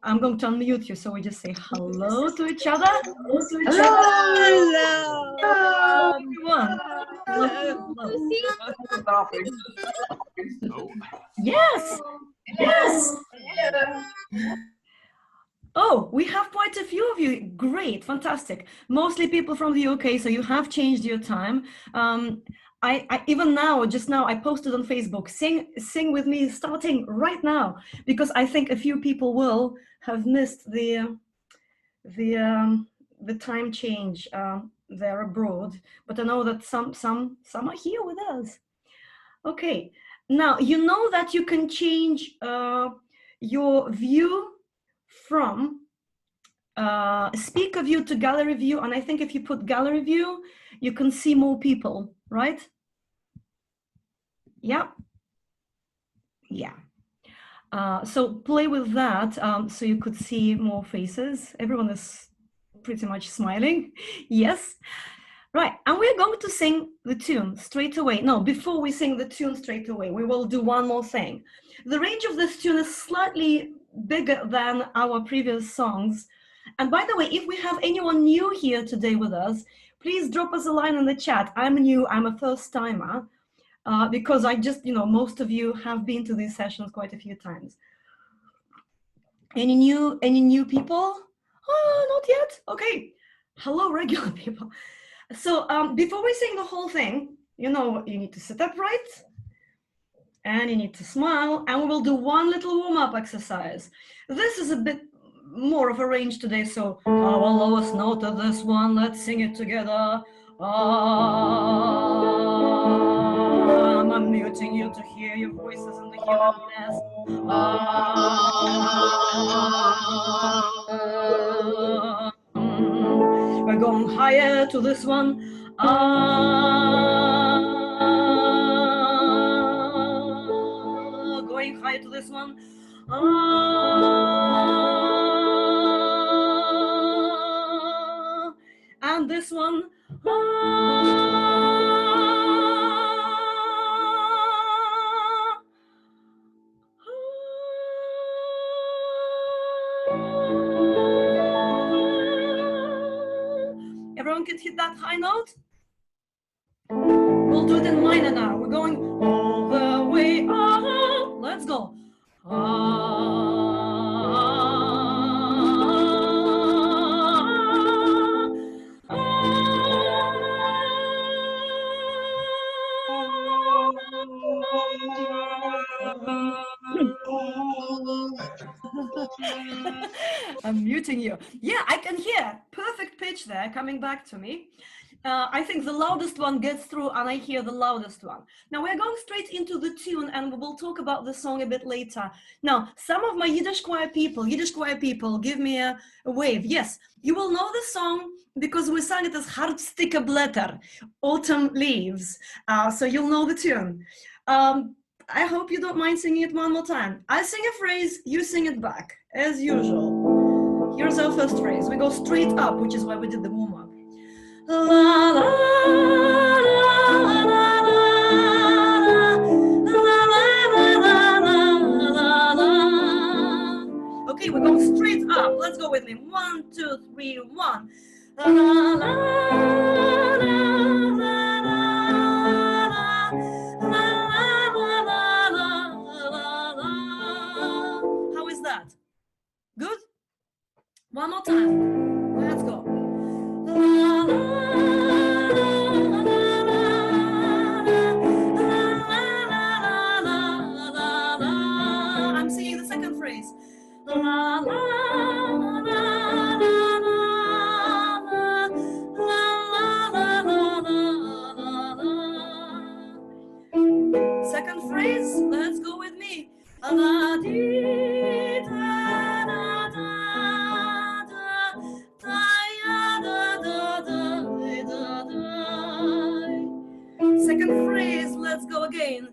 I'm going to unmute you, so we just say hello to each other. Hello. Hello, everyone. Yes. Yes. Oh, we have quite a few of you. Great, fantastic. Mostly people from the UK, so you have changed your time. I even now, just now, I posted on Facebook, sing with me starting right now, because I think a few people will have missed the time change. They're abroad, but I know that some are here with us. Okay, now you know that you can change your view from speaker view to gallery view, and I think if you put gallery view, you can see more people, right? Yeah. So play with that, so you could see more faces. Everyone is pretty much smiling. Yes. Right, and we're going to sing the tune straight away. No, before we sing the tune straight away, we will do one more thing. The range of this tune is slightly bigger than our previous songs. And by the way, if we have anyone new here today with us, please drop us a line in the chat. I'm new, I'm a first timer, because I just, most of you have been to these sessions quite a few times. Any new people? Oh, not yet. Okay. Hello, regular people. So before we sing the whole thing, you need to sit upright and you need to smile, and we will do one little warm-up exercise. This is a bit more of a range today, so our lowest note of this one, let's sing it together. I'm unmuting you to hear your voices in the humanness. We're going higher to this one. Going higher to this one. And this one. Everyone can hit that high note? We'll do it in minor now. We're going all the way up. Let's go. I'm muting you. Yeah, I can hear perfect pitch there coming back to me. I think the loudest one gets through and I hear the loudest one. Now we're going straight into the tune and we will talk about the song a bit later. Now, some of my Yiddish choir people, give me a wave. Yes, you will know the song because we sang it as Hartstikke Blätter, Autumn Leaves. So you'll know the tune. I hope you don't mind singing it one more time. I sing a phrase, you sing it back, as usual. Here's our first phrase. We go straight up, which is why we did the warm-up. La, la, la, la, la. Okay, we're going straight up. Let's go with me. 1, 2, 3, 1. La, la, la, how is that? Good? One more time. Let's go. I'm singing the second phrase. Second phrase, let's go with me. Second phrase, let's go again.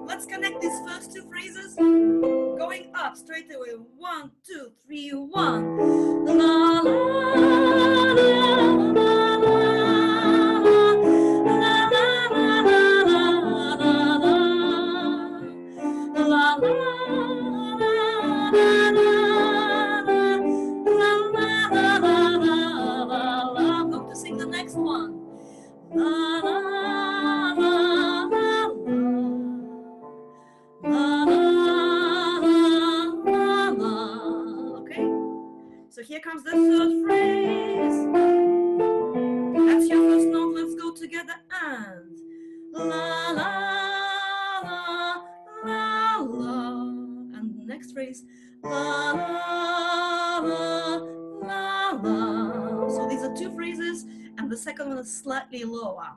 Let's connect these first two phrases. Going up straight away. 1, 2, 3, 1. La, la, la, la, la. next one. La la la la la la la la. Okay, so here comes the third phrase. That's your first note. Let's go together and la la la la la. And the next phrase, la la la la la. So these are two phrases, and the second one is slightly lower.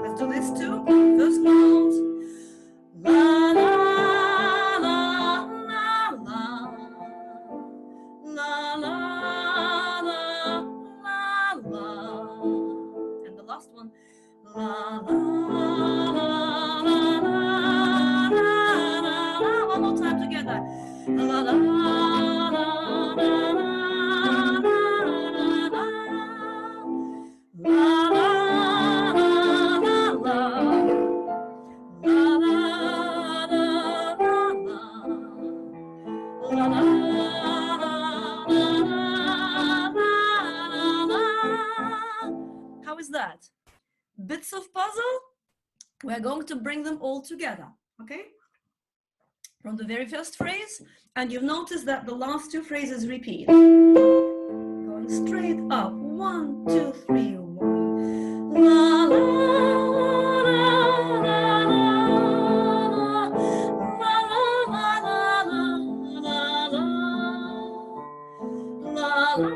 Let's do this too. First note, la la la la la la la la la la. And the last one, la la la la la la. One more time together. La la la la la la. La la la la. La la la la. La la la. How is that? Bits of puzzle? We're going to bring them all together, okay? From the very first phrase, and you've noticed that the last two phrases repeat. Going straight up. 1, 2, 3, 1. La la la la la la la la la la.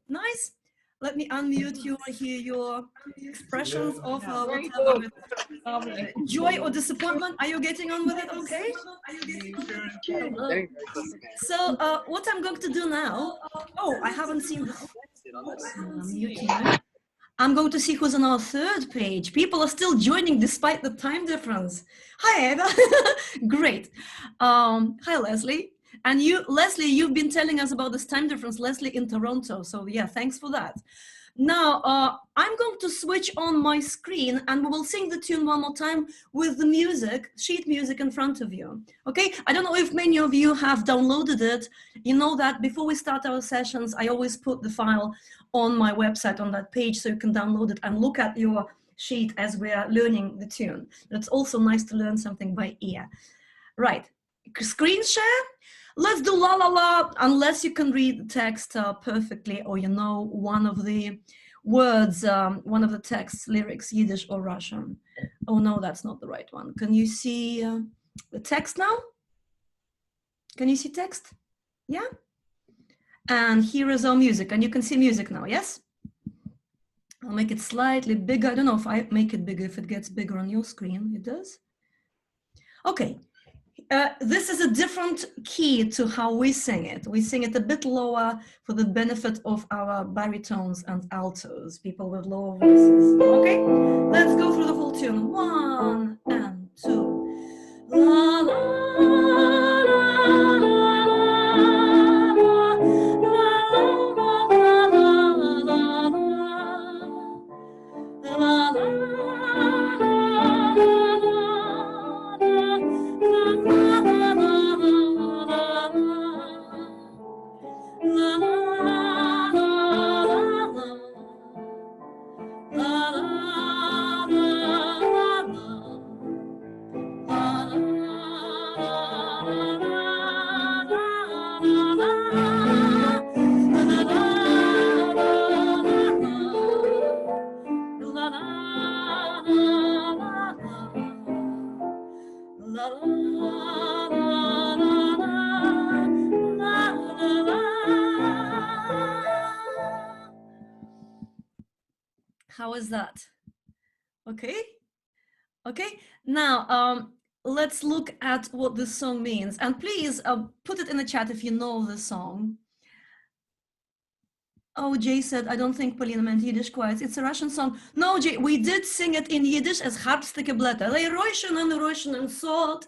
Nice. Let me unmute you or hear your expressions of whatever, joy or disappointment. Are you getting on with it? Okay. So what I'm going to do now, oh, I haven't seen this. I'm going to see who's on our third page. People are still joining despite the time difference. Hi, Eva. Great. Hi, Leslie. And you, Leslie, you've been telling us about this time difference, Leslie, in Toronto. So yeah, thanks for that. Now, I'm going to switch on my screen and we will sing the tune one more time with the music, sheet music in front of you. Okay, I don't know if many of you have downloaded it. You know that before we start our sessions, I always put the file on my website on that page so you can download it and look at your sheet as we are learning the tune. It's also nice to learn something by ear. Right, screen share. Let's do la la la, unless you can read the text perfectly or you know one of the words, one of the text lyrics, Yiddish or Russian. Oh no, that's not the right one. Can you see the text now? Can you see text? Yeah? And here is our music, and you can see music now, yes? I'll make it slightly bigger. I don't know if I make it bigger, if it gets bigger on your screen. It does? Okay. This is a different key to how we sing it. We sing it a bit lower for the benefit of our baritones and altos, people with lower voices. Okay, let's go through the whole tune. 1 and 2. La, la, la, la, la. How is that? Okay. Okay. Now, let's look at what this song means. And please put it in the chat if you know the song. Oh, Jay said, I don't think Polina meant Yiddish quite. It's a Russian song. No, Jay, we did sing it in Yiddish as Hartstike Blätter. They roischen and sort.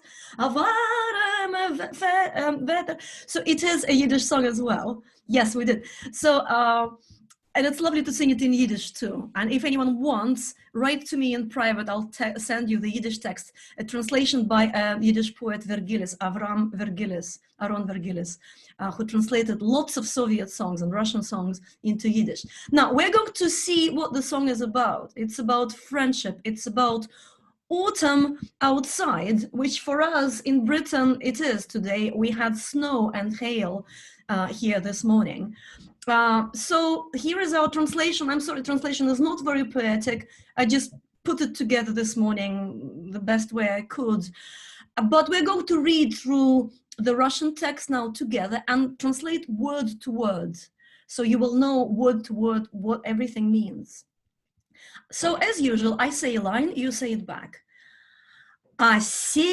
So it is a Yiddish song as well. Yes, we did. So, and it's lovely to sing it in Yiddish too. And if anyone wants, write to me in private. I'll send you the Yiddish text, a translation by a Yiddish poet Aaron Vergilis, who translated lots of Soviet songs and Russian songs into Yiddish. Now, we're going to see what the song is about. It's about friendship. It's about autumn outside, which for us in Britain it is today. We had snow and hail here this morning. So here is our translation. I'm sorry, translation is not very poetic. I just put it together this morning the best way I could. But we're going to read through the Russian text now together and translate word to word. So you will know word to word what everything means. So as usual, I say a line, you say it back. Осенние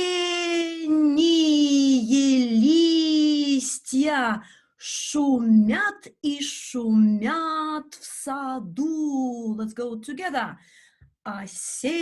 листья шумят и шумят в саду. Let's go together. Осенние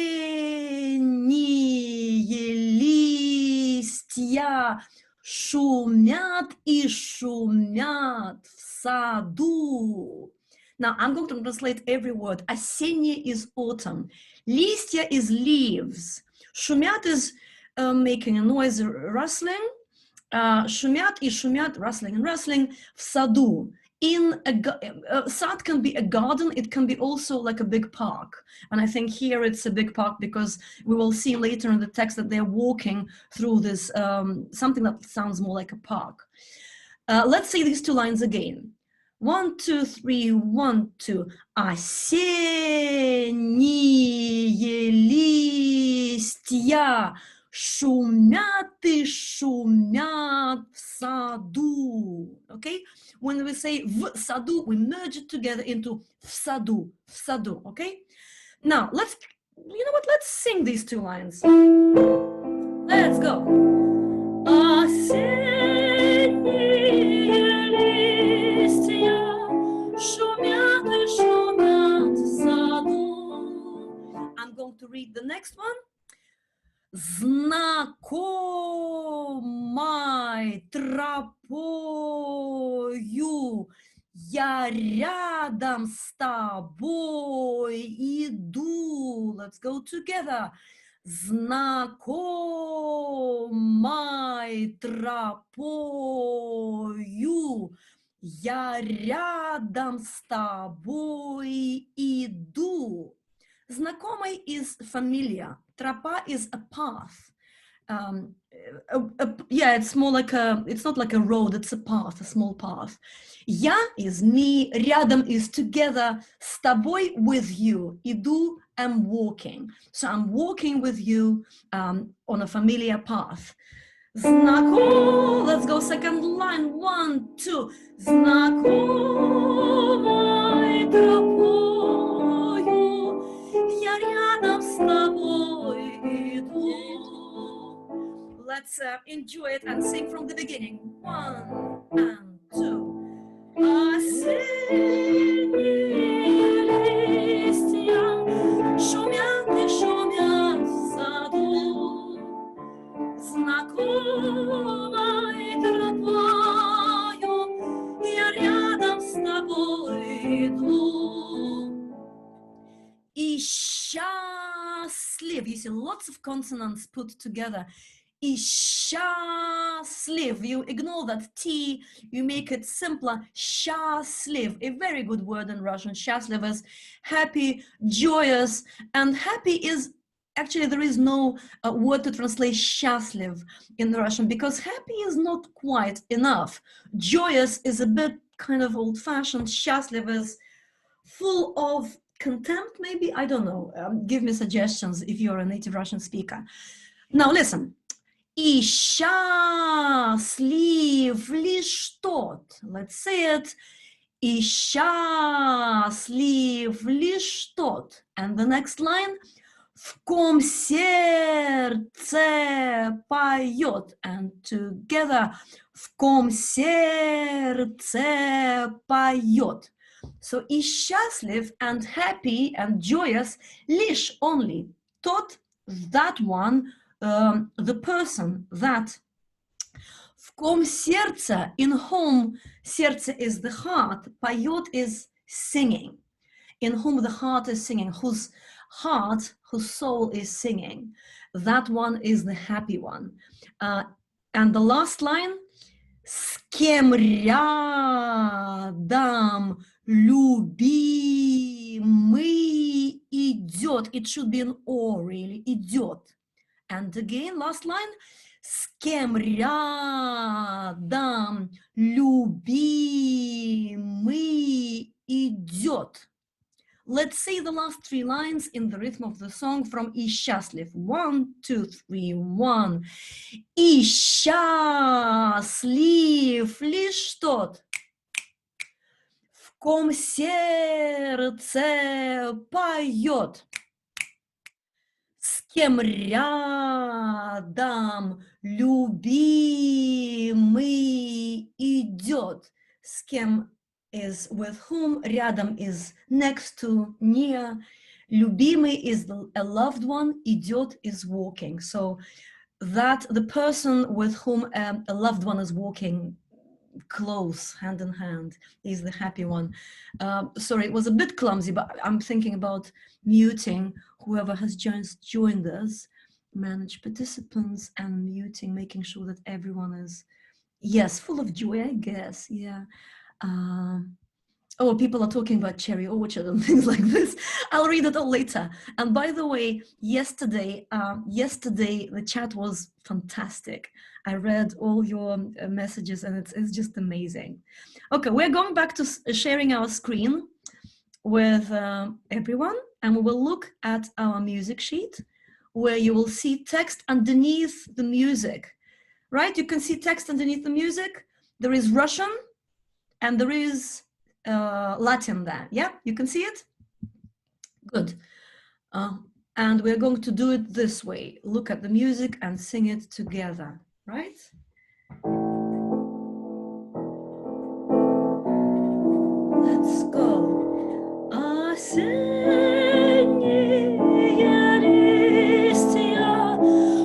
листья шумят и шумят в саду. Now I'm going to translate every word. Осенние is autumn. Листья is leaves. Шумят is making a noise, rustling. Шумят и шумят, rustling and rustling, в саду. In a sad can be a garden, it can be also like a big park. And I think here it's a big park because we will see later in the text that they're walking through this, something that sounds more like a park. Let's say these two lines again. 1, 2, 3, 1, 2. Осенние листья шумят и шумят в саду. Okay? When we say в саду, we merge it together into в саду, okay? Now, let's sing these two lines. Let's go. Осенние листья шумят и шумят в саду. I'm going to read the next one. Знакомой тропою я рядом с тобой иду. Let's go together. Знакомой тропою я рядом с тобой иду. Знакомый is familiar. Тропа is a path. Yeah, it's more like it's not like a road, it's a path, a small path. Я is me, рядом is together, с тобой with you. Иду, I'm walking. So I'm walking with you on a familiar path. Знаком, let's go second line, 1, 2. Знакомой тропою я рядом с тобой иду. Let's enjoy it and sing from the beginning. 1 and 2. Осенние листья шумят и шумят в саду. Знакомой тропою я рядом с тобой иду. И счастлив. You see lots of consonants put together. И счастлив. You ignore that T, you make it simpler. Счастлив. A very good word in Russian. Счастлив is happy, joyous, and happy is actually there is no word to translate счастлив in Russian because happy is not quite enough. Joyous is a bit kind of old-fashioned. Счастлив is full of contempt, maybe? I don't know. Give me suggestions if you're a native Russian speaker. Now listen. И счастлив лишь тот. Let's say it. И счастлив лишь тот. And the next line, в ком сердце поет. And together, в ком сердце поет. So, и счастлив and happy and joyous лишь only. Тот, that one, the person, that. В ком сердце, in whom сердце is the heart, поет is singing. In whom the heart is singing, whose heart, whose soul is singing. That one is the happy one. And the last line, с кем рядом любимый идет. It should be an or, really, идет. And again, last line, с кем рядом любимый идет. Let's say the last three lines in the rhythm of the song from И счастлив. 1, 2, 3, 1. И счастлив лишь тот, в ком сердце поет. С кем рядом любимый идет. С кем is with whom, рядом is next to, near. Любимый is a loved one, идет is walking. So that the person with whom a loved one is walking close, hand in hand, is the happy one. Sorry, it was a bit clumsy, but I'm thinking about muting whoever has just joined us, manage participants and muting, making sure that everyone is, yes, full of joy, I guess, yeah. Oh, people are talking about cherry orchard and things like this. I'll read it all later. And by the way, yesterday the chat was fantastic. I read all your messages and it's just amazing. Okay, we're going back to sharing our screen with everyone, and we will look at our music sheet where you will see text underneath the music, right? You can see text underneath the music. There is Russian and there is Latin there. Yeah, you can see it? Good. And we're going to do it this way. Look at the music and sing it together, right? Let's go. Осенние листья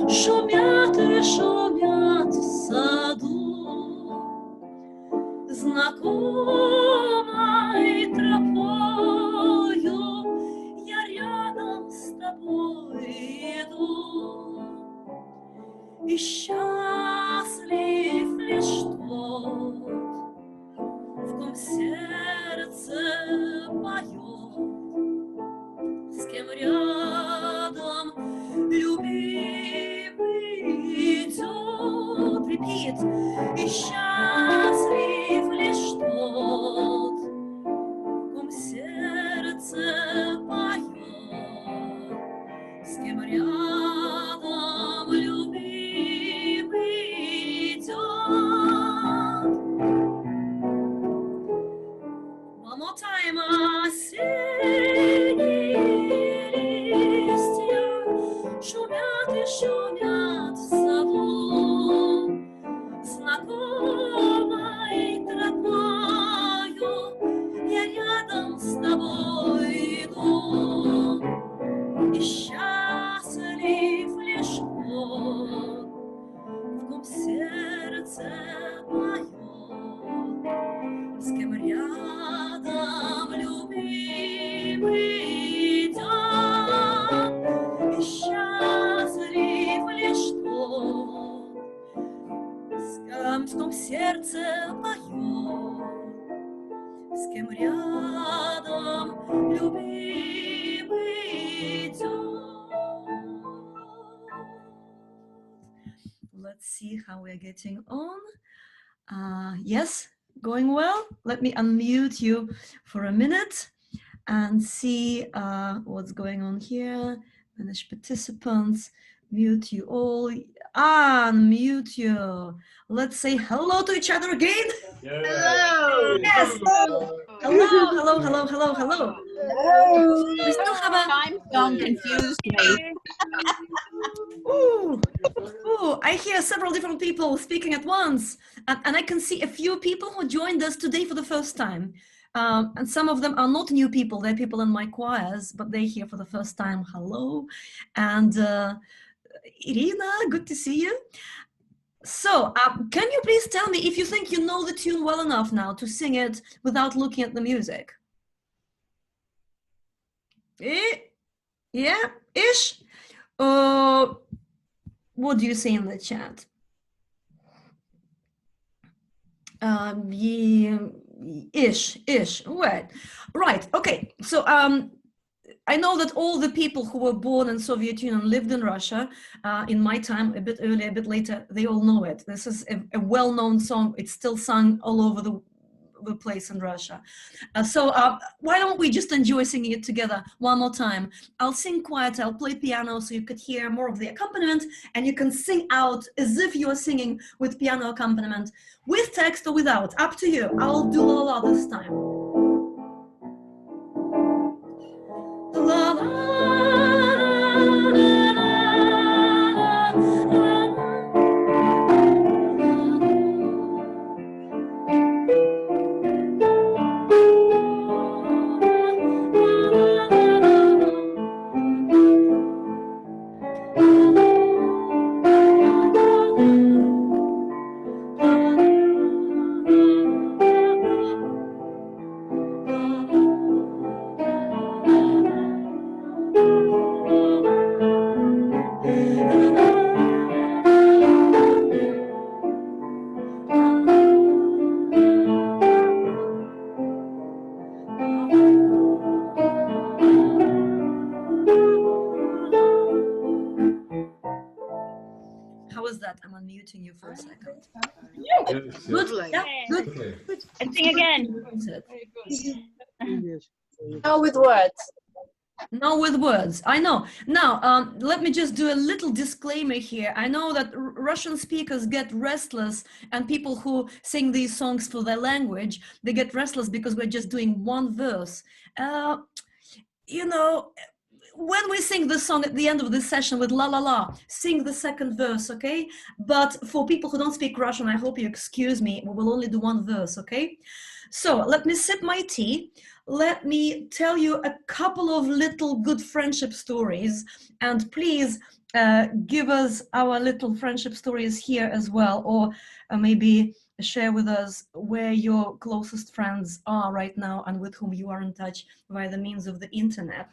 шумят и шумят в саду. Знакомой тропою я рядом с тобой иду. И счастлив лишь тот, в ком сердце поет, с кем рядом любимый идет. Repeat. И счастлив лишь тот, в ком сердце поет, с кем рядом любимый идет. One more time. Осенние листья шумят и шумят в саду. Знакомой тропою я рядом с тобой иду. И счастлив лишь тот, в ком сердце поет, с кем рядом любимый идет. И счастлив лишь тот, в ком сердце поет, с кем рядом любимый идет. Let's see how we're getting on. Yes, going well. Let me unmute you for a minute and see what's going on here. Manage participants. Mute you all. Unmute you. Let's say hello to each other again. Hello. Yes. Hello, hello, hello, hello, hello. We still have a time zone confused me. Ooh, ooh, I hear several different people speaking at once, and I can see a few people who joined us today for the first time. And some of them are not new people, they're people in my choirs, but they're here for the first time. Hello. And Irina, good to see you. So, can you please tell me if you think you know the tune well enough now to sing it without looking at the music? Yeah, ish. What do you say in the chat? Ish. Right. Okay. So I know that all the people who were born in Soviet Union lived in Russia in my time, a bit earlier, a bit later. They all know it. This is a well-known song. It's still sung all over the place in Russia. So why don't we just enjoy singing it together one more time? I'll sing quiet, I'll play piano so you could hear more of the accompaniment, and you can sing out as if you're singing with piano accompaniment, with text or without, up to you. I'll do la la this time. La la. How is that? I'm unmuting you for a second. Good. Yeah, good. Okay. Good. And sing again. Now with words. Now with words, I know. Now, let me just do a little disclaimer here. I know that Russian speakers get restless, and people who sing these songs for their language, they get restless because we're just doing one verse. You know, when we sing the song at the end of this session with la la la, sing the second verse, okay? But for people who don't speak Russian, I hope you excuse me, we will only do one verse, okay? So let me sip my tea. Let me tell you a couple of little good friendship stories, and please give us our little friendship stories here as well, or maybe share with us where your closest friends are right now and with whom you are in touch via the means of the internet.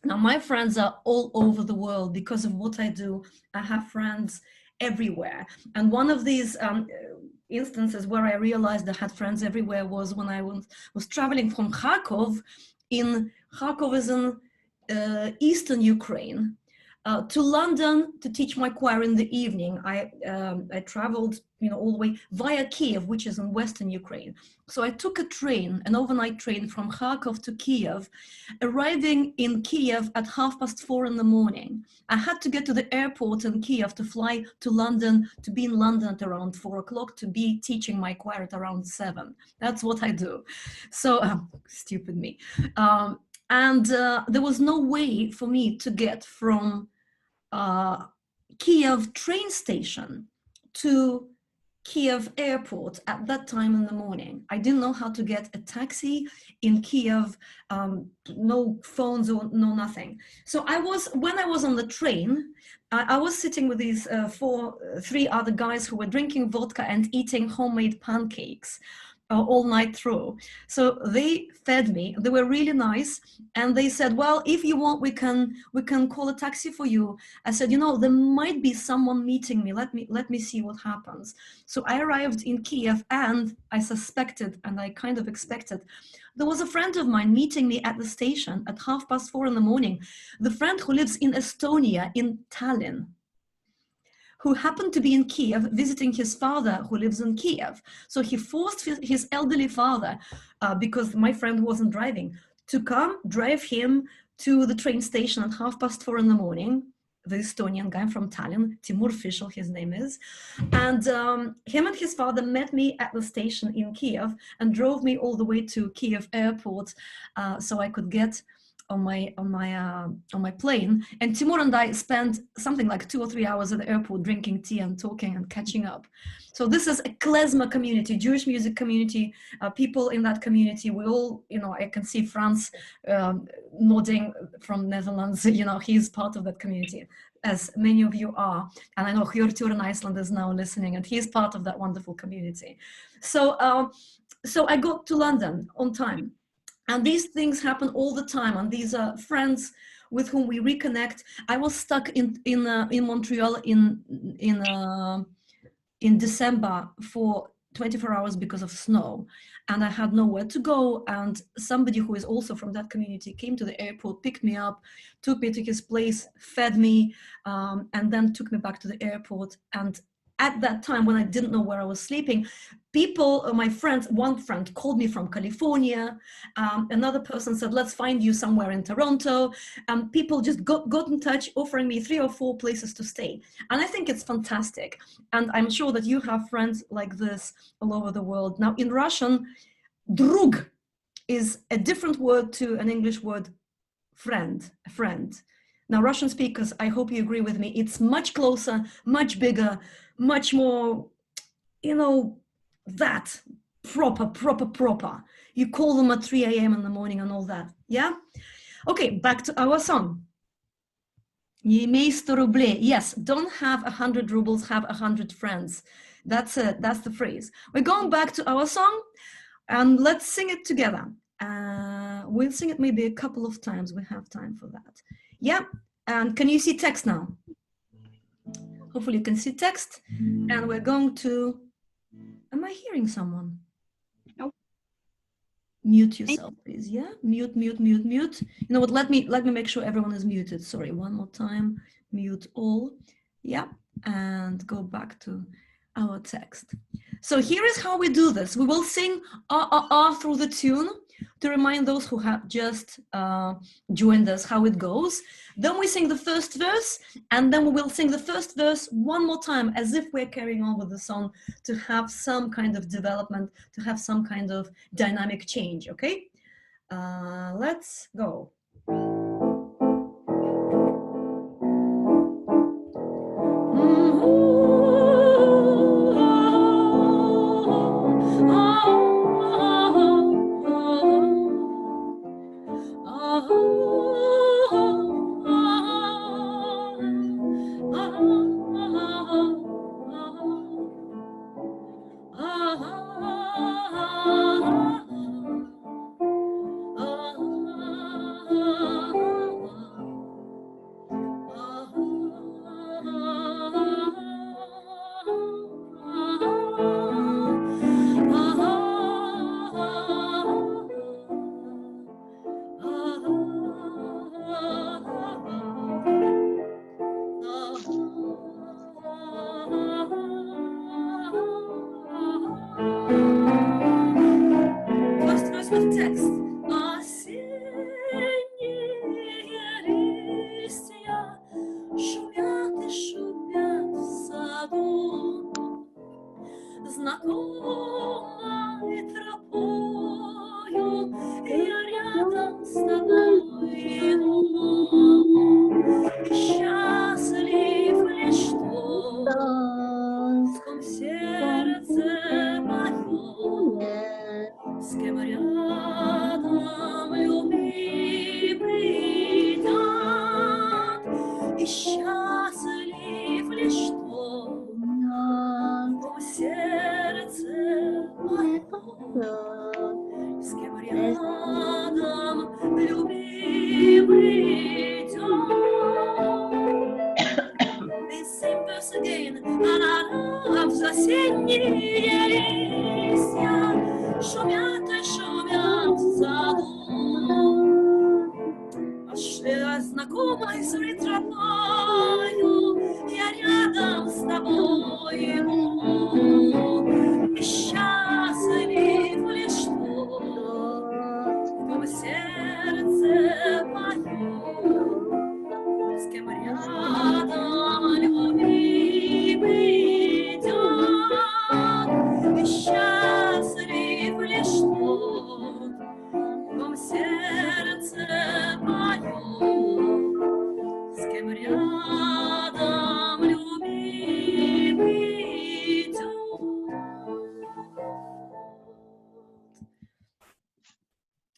Now, my friends are all over the world because of what I do. I have friends everywhere. And one of these instances where I realized I had friends everywhere was when I was traveling from Kharkov. Kharkov is in eastern Ukraine, to London to teach my choir in the evening. I traveled, all the way via Kiev, which is in western Ukraine. So I took a train, an overnight train from Kharkov to Kiev, arriving in Kiev at 4:30 in the morning. I had to get to the airport in Kiev to fly to London, to be in London at around 4 o'clock, to be teaching my choir at around 7. That's what I do. So, stupid me. And there was no way for me to get from Kiev train station to Kiev airport at that time in the morning. I didn't know how to get a taxi in Kiev, no phones or no nothing. So when I was on the train, I was sitting with these 3 other guys who were drinking vodka and eating homemade pancakes all night through. So they fed me. They were really nice, and they said, well, if you want, we can call a taxi for you. I said, there might be someone meeting me. Let me see what happens. So I arrived in Kiev, and I suspected, and I kind of expected, there was a friend of mine meeting me at the station at 4:30 in the morning. The friend who lives in Estonia, in Tallinn, who happened to be in Kiev visiting his father who lives in Kiev. So he forced his elderly father, because my friend wasn't driving, to come drive him to the train station at 4:30 in the morning, the Estonian guy from Tallinn, Timur Fischl, his name is. And him and his father met me at the station in Kiev and drove me all the way to Kiev airport so I could get on my plane. And Timur and I spent something like 2 or 3 hours at the airport drinking tea and talking and catching up. So this is a klezmer community, Jewish music community. People in that community, we all, you know, I can see Franz nodding from Netherlands, you know, he's part of that community, as many of you are. And I know Hjörtur in Iceland is now listening, and he's part of that wonderful community. So, so I got to London on time. And these things happen all the time, and these are friends with whom we reconnect. I was stuck in Montreal in December for 24 hours because of snow, and I had nowhere to go. And somebody who is also from that community came to the airport, picked me up, took me to his place, fed me, and then took me back to the airport. And at that time, when I didn't know where I was sleeping, people, my friends, one friend called me from California. Another person said, let's find you somewhere in Toronto. People just got in touch, offering me 3 or 4 places to stay. And I think it's fantastic. And I'm sure that you have friends like this all over the world. Now, in Russian, drug is a different word to an English word, friend, a friend. Now, Russian speakers, I hope you agree with me, it's much closer, much bigger, much more, you know, that proper. You call them at 3 a.m. in the morning and all that, yeah? Okay, back to our song. Не имей 100 рублей. Yes, don't have 100 rubles, have 100 friends. That's it, that's the phrase. We're going back to our song, and let's sing it together. We'll sing it maybe a couple of times, we have time for that. Yeah, and can you see text now? Hopefully you can see text. And we're going to, am I hearing someone? Nope. Mute yourself, please. Yeah, mute. You know what, let me make sure everyone is muted. Sorry, one more time, mute all. Yeah, and go back to our text. So here is how we do this. We will sing through the tune to remind those who have just joined us how it goes. Then we sing the first verse, and then we will sing the first verse one more time as if we're carrying on with the song, to have some kind of development, to have some kind of dynamic change, okay? Let's go. First verse with text. Осенние листья шумят и шумят в саду, знакомой тропою я рядом с тобой иду. Счастлив лишь тот, в ком сердце моё, с кем рядом любимый идет. И счастлив лишь тот, в ком сердце моё, с кем рядом любимый идет. The same verse again. Осенние листья шумят и шумят в саду, пошли знакомой своей тропою, я рядом с тобой иду. И счастлив лишь тот, в ком сердце мое, с кем рядом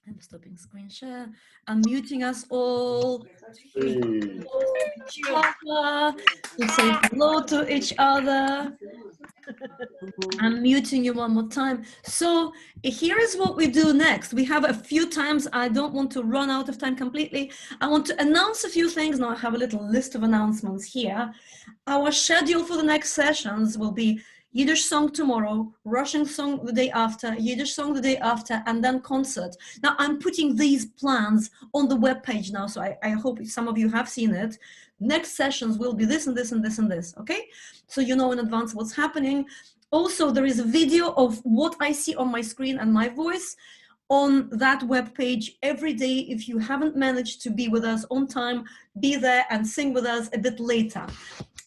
I'm stopping screen share. I'm muting us all. To say hello to each other. I'm muting you one more time. So here is what we do next. We have a few times. I don't want to run out of time completely. I want to announce a few things. Now I have a little list of announcements here. Our schedule for the next sessions will be Yiddish song tomorrow, Russian song the day after, Yiddish song the day after, and then concert. Now I'm putting these plans on the webpage now, so I hope some of you have seen it. Next sessions will be this and this and this and this, okay? So you know in advance what's happening. Also, there is a video of what I see on my screen and my voice on that webpage every day. If you haven't managed to be with us on time, be there and sing with us a bit later.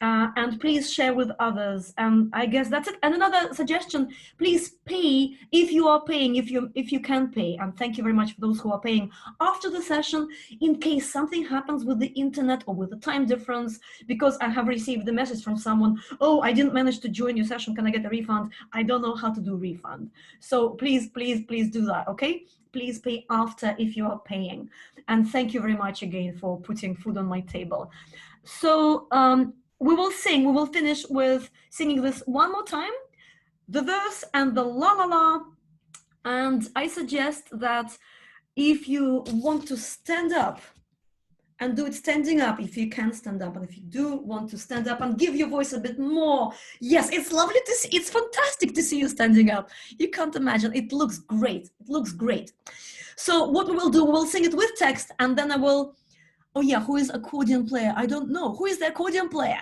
And please share with others. And I guess that's it. And another suggestion, please pay if you are paying, if you can pay. And thank you very much for those who are paying after the session, in case something happens with the internet or with the time difference, because I have received the message from someone, oh, I didn't manage to join your session. Can I get a refund? I don't know how to do refund. So please, please, please do that, okay? Please pay after if you are paying. And thank you very much again for putting food on my table. So, we will finish with singing this one more time, the verse and the la la la. And I suggest that if you want to stand up and do it standing up, if you can stand up, and if you do want to stand up and give your voice a bit more, yes, it's lovely to see, it's fantastic to see you standing up. You can't imagine, it looks great, it looks great. So what we will do, we'll sing it with text, and then I will, oh yeah, who is accordion player? I don't know. Who is the accordion player?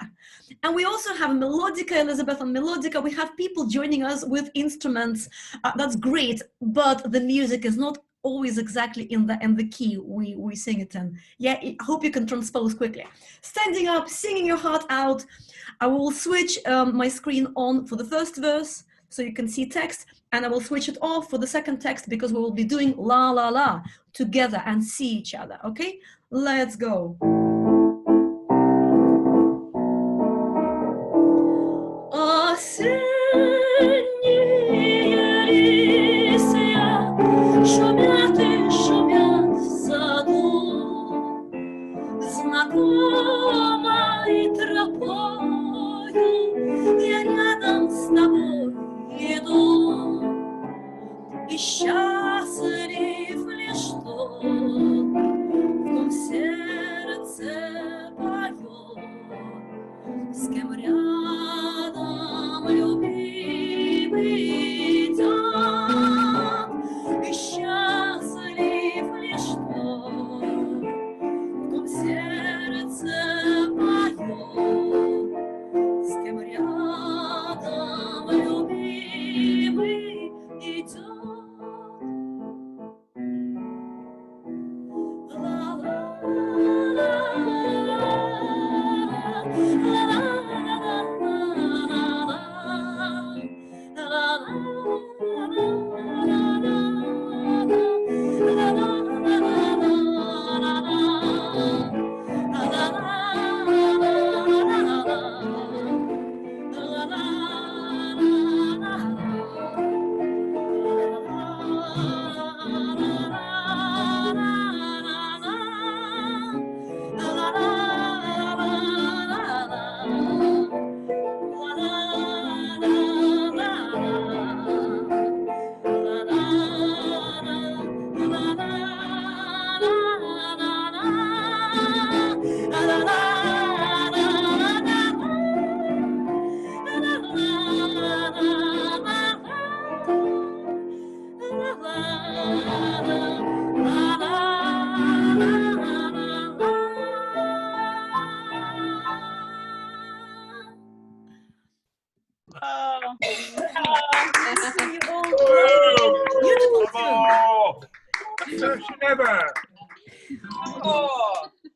And we also have Melodica, Elizabeth on Melodica. We have people joining us with instruments. That's great, but the music is not always exactly in the key we sing it in. Yeah, I hope you can transpose quickly. Standing up, singing your heart out. I will switch my screen on for the first verse so you can see text, and I will switch it off for the second text because we will be doing la la la together and see each other, okay? Let's go. Осенние листья шумят и шумят в саду, знакомой тропою я рядом с тобой иду, и счастлив лишь тот, сердце поет, с кем рядом любимый идет, и счастлив лишь тот, в ком сердце поет, с кем рядом любимый идет.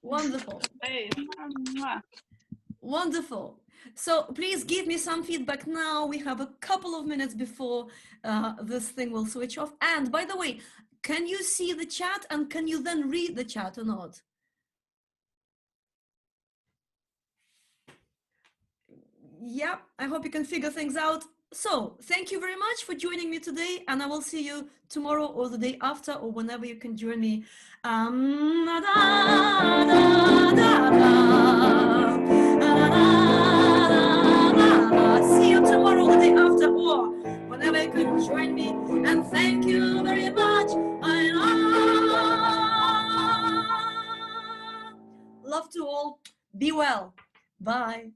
Wonderful. Wonderful. So please give me some feedback now. We have a couple of minutes before this thing will switch off. And by the way, can you see the chat and can you then read the chat or not? Yeah, I hope you can figure things out. So thank you very much for joining me today, and I will see you tomorrow or the day after or whenever you can join me. See you tomorrow or the day after or whenever you can join me. And thank you very much. I love to all. Be well. Bye.